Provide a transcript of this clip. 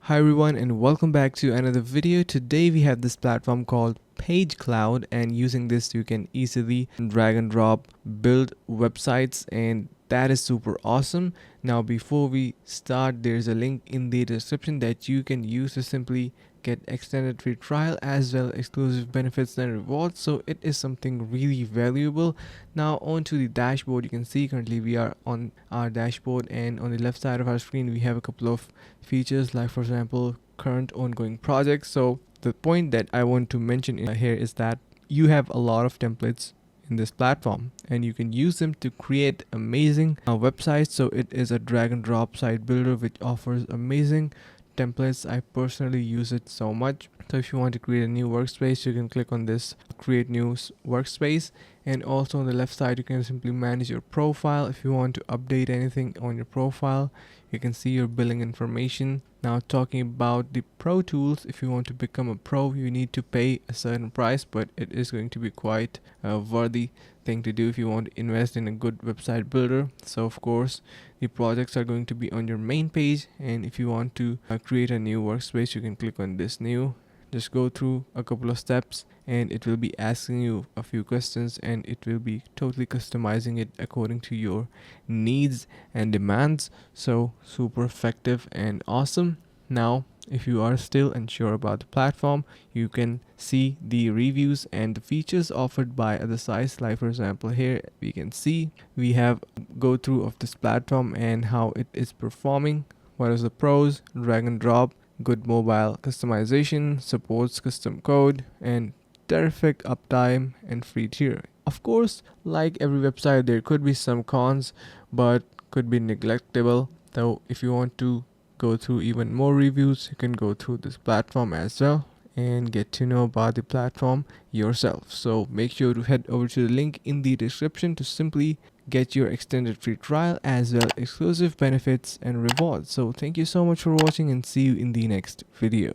Hi everyone and welcome back to another video. Today we have this platform called Pagecloud, and using this you can easily drag and drop build websites, and that is super awesome. Now before we start, there's a link in the description that you can use to simply get extended free trial as well exclusive benefits and rewards, so it is something really valuable. Now onto the dashboard, you can see currently we are on our dashboard, and on the left side of our screen we have a couple of features like, for example, current ongoing projects. So the point that I want to mention here is that you have a lot of templates in this platform and you can use them to create amazing websites. So it is a drag and drop site builder which offers amazing templates. I personally use it so much. So if you want to create a new workspace, you can click on this create new workspace, and also on the left side you can simply manage your profile. If you want to update anything on your profile, you can see your billing information. Now talking about the pro tools, if you want to become a pro you need to pay a certain price, but it is going to be quite a worthy thing to do if you want to invest in a good website builder. So of course the projects are going to be on your main page, and if you want to create a new workspace you can click on this new. Just go through a couple of steps and it will be asking you a few questions, and it will be totally customizing it according to your needs and demands. So super effective and awesome. Now if you are still unsure about the platform, you can see the reviews and the features offered by other sites. Like for example, here we can see we have go through of this platform and how it is performing. What is the pros? Drag and drop, good mobile customization, supports custom code, and terrific uptime and free tier. Of course, like every website, there could be some cons, but could be neglectable. So if you want to go through even more reviews, you can go through this platform as well and get to know about the platform yourself. So make sure to head over to the link in the description to simply get your extended free trial as well exclusive benefits and rewards. So thank you so much for watching, and see you in the next video.